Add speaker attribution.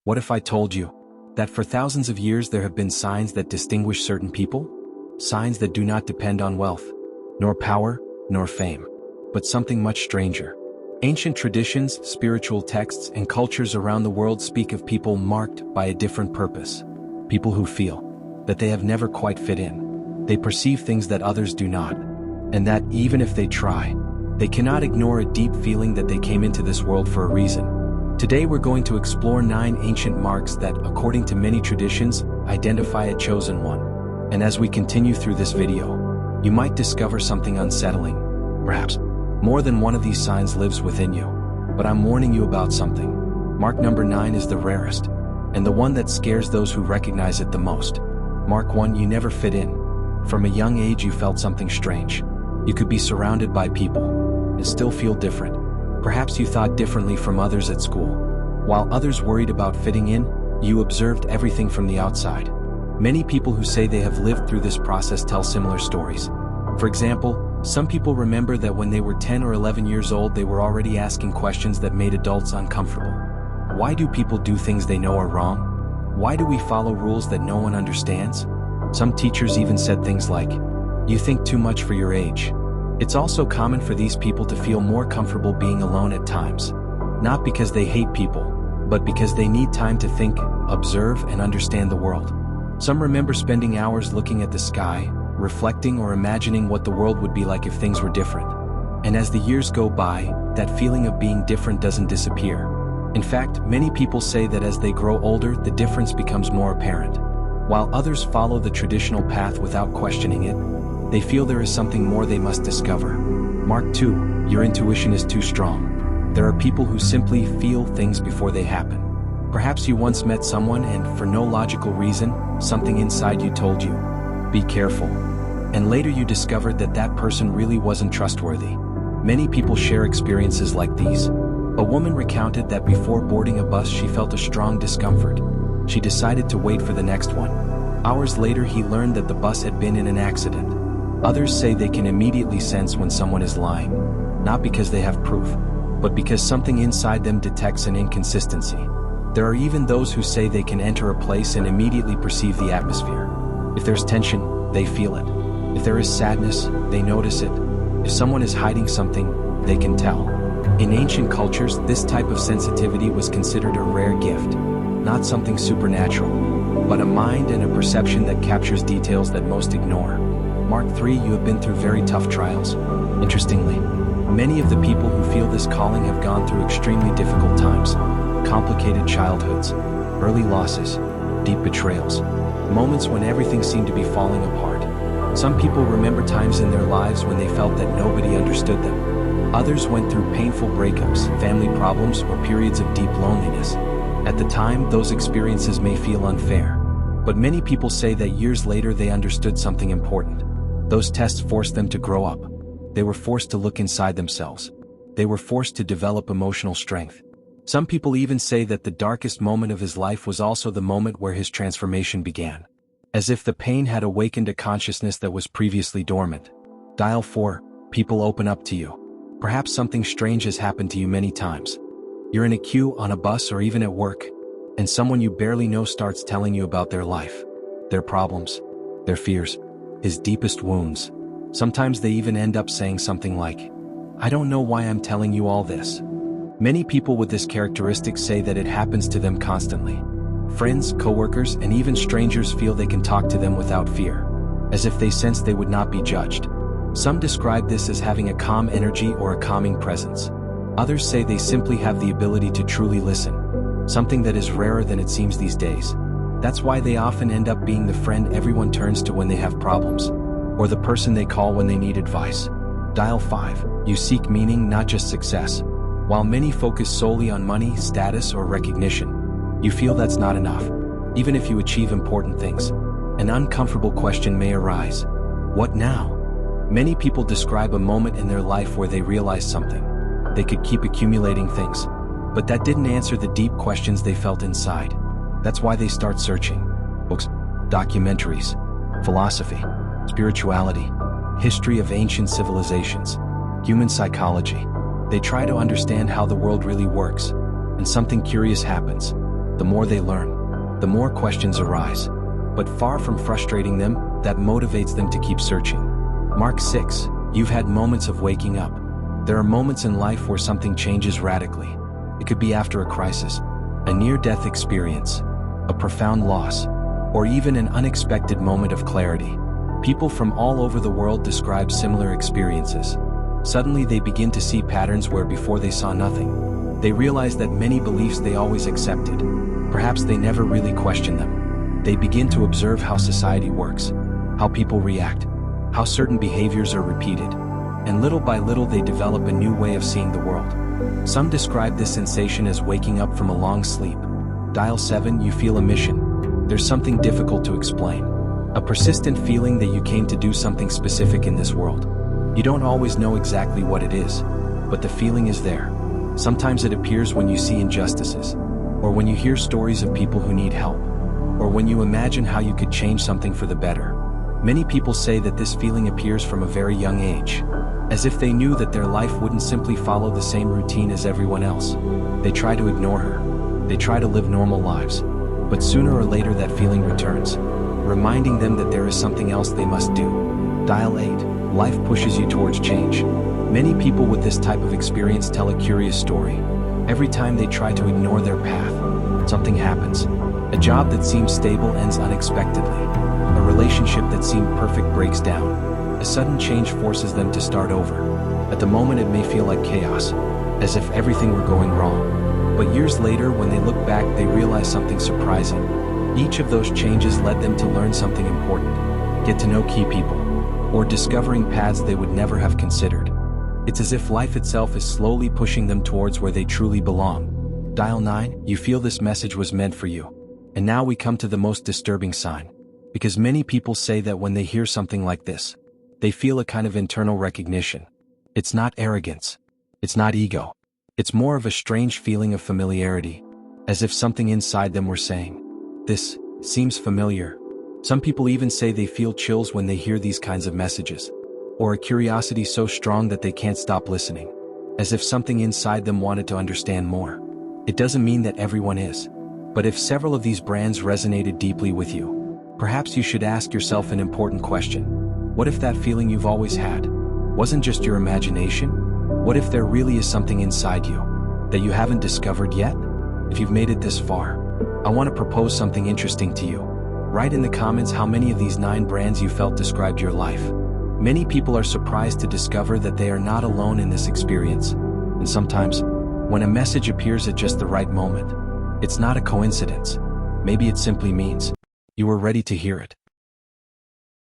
Speaker 1: What if I told you that for thousands of years there have been signs that distinguish certain people? Signs that do not depend on wealth, nor power, nor fame, but something much stranger. Ancient traditions, spiritual texts, and cultures around the world speak of people marked by a different purpose. People who feel that they have never quite fit in. They perceive things that others do not, and that, even if they try, they cannot ignore a deep feeling that they came into this world for a reason. Today we're going to explore 9 ancient marks that, according to many traditions, identify a chosen one. And as we continue through this video, you might discover something unsettling. Perhaps more than one of these signs lives within you. But I'm warning you about something. Mark number 9 is the rarest, and the one that scares those who recognize it the most. Mark 1, you never fit in. From a young age you felt something strange. You could be surrounded by people and still feel different. Perhaps you thought differently from others at school. While others worried about fitting in, you observed everything from the outside. Many people who say they have lived through this process tell similar stories. For example, some people remember that when they were 10 or 11 years old they were already asking questions that made adults uncomfortable. Why do people do things they know are wrong? Why do we follow rules that no one understands? Some teachers even said things like, "You think too much for your age." It's also common for these people to feel more comfortable being alone at times. Not because they hate people, but because they need time to think, observe, and understand the world. Some remember spending hours looking at the sky, reflecting or imagining what the world would be like if things were different. And as the years go by, that feeling of being different doesn't disappear. In fact, many people say that as they grow older, the difference becomes more apparent. While others follow the traditional path without questioning it, they feel there is something more they must discover. Mark 2, your intuition is too strong. There are people who simply feel things before they happen. Perhaps you once met someone and, for no logical reason, something inside you told you, "Be careful." And later you discovered that that person really wasn't trustworthy. Many people share experiences like these. A woman recounted that before boarding a bus she felt a strong discomfort. She decided to wait for the next one. Hours later he learned that the bus had been in an accident. Others say they can immediately sense when someone is lying, not because they have proof, but because something inside them detects an inconsistency. There are even those who say they can enter a place and immediately perceive the atmosphere. If there's tension, they feel it. If there is sadness, they notice it. If someone is hiding something, they can tell. In ancient cultures, this type of sensitivity was considered a rare gift, not something supernatural, but a mind and a perception that captures details that most ignore. Mark 3, you have been through very tough trials. Interestingly, many of the people who feel this calling have gone through extremely difficult times. Complicated childhoods, early losses, deep betrayals, moments when everything seemed to be falling apart. Some people remember times in their lives when they felt that nobody understood them. Others went through painful breakups, family problems, or periods of deep loneliness. At the time, those experiences may feel unfair, but many people say that years later they understood something important. Those tests forced them to grow up. They were forced to look inside themselves. They were forced to develop emotional strength. Some people even say that the darkest moment of his life was also the moment where his transformation began. As if the pain had awakened a consciousness that was previously dormant. Dial 4, people open up to you. Perhaps something strange has happened to you many times. You're in a queue, on a bus, or even at work, and someone you barely know starts telling you about their life, their problems, their fears, his deepest wounds. Sometimes they even end up saying something like, "I don't know why I'm telling you all this." Many people with this characteristic say that it happens to them constantly. Friends, coworkers, and even strangers feel they can talk to them without fear, as if they sense they would not be judged. Some describe this as having a calm energy or a calming presence. Others say they simply have the ability to truly listen, something that is rarer than it seems these days. That's why they often end up being the friend everyone turns to when they have problems, or the person they call when they need advice. Dial 5, you seek meaning, not just success. While many focus solely on money, status, or recognition, you feel that's not enough. Even if you achieve important things, an uncomfortable question may arise. What now? Many people describe a moment in their life where they realized something. They could keep accumulating things, but that didn't answer the deep questions they felt inside. That's why they start searching. Books, documentaries, philosophy, spirituality, history of ancient civilizations, human psychology. They try to understand how the world really works, and something curious happens. The more they learn, the more questions arise. But far from frustrating them, that motivates them to keep searching. Mark 6. You've had moments of waking up. There are moments in life where something changes radically. It could be after a crisis, a near-death experience, a profound loss, or even an unexpected moment of clarity. People from all over the world describe similar experiences. Suddenly they begin to see patterns where before they saw nothing. They realize that many beliefs they always accepted, perhaps they never really questioned them. They begin to observe how society works, how people react, how certain behaviors are repeated, and little by little they develop a new way of seeing the world. Some describe this sensation as waking up from a long sleep. Dial 7. You feel a mission. There's something difficult to explain. A persistent feeling that you came to do something specific in this world. You don't always know exactly what it is, but the feeling is there. Sometimes it appears when you see injustices, or when you hear stories of people who need help, or when you imagine how you could change something for the better. Many people say that this feeling appears from a very young age, as if they knew that their life wouldn't simply follow the same routine as everyone else. They try to ignore her. They try to live normal lives. But sooner or later that feeling returns, reminding them that there is something else they must do. Dial 8. Life pushes you towards change. Many people with this type of experience tell a curious story. Every time they try to ignore their path, something happens. A job that seems stable ends unexpectedly. A relationship that seemed perfect breaks down. A sudden change forces them to start over. At the moment it may feel like chaos, as if everything were going wrong. But years later, when they look back, they realize something surprising. Each of those changes led them to learn something important, get to know key people, or discovering paths they would never have considered. It's as if life itself is slowly pushing them towards where they truly belong. Dial 9. You feel this message was meant for you. And now we come to the most disturbing sign. Because many people say that when they hear something like this, they feel a kind of internal recognition. It's not arrogance. It's not ego. It's more of a strange feeling of familiarity, as if something inside them were saying, "This seems familiar." Some people even say they feel chills when they hear these kinds of messages, or a curiosity so strong that they can't stop listening, as if something inside them wanted to understand more. It doesn't mean that everyone is, but if several of these brands resonated deeply with you, perhaps you should ask yourself an important question. What if that feeling you've always had wasn't just your imagination? What if there really is something inside you that you haven't discovered yet? If you've made it this far, I want to propose something interesting to you. Write in the comments how many of these 9 brands you felt described your life. Many people are surprised to discover that they are not alone in this experience. And sometimes, when a message appears at just the right moment, it's not a coincidence. Maybe it simply means you were ready to hear it.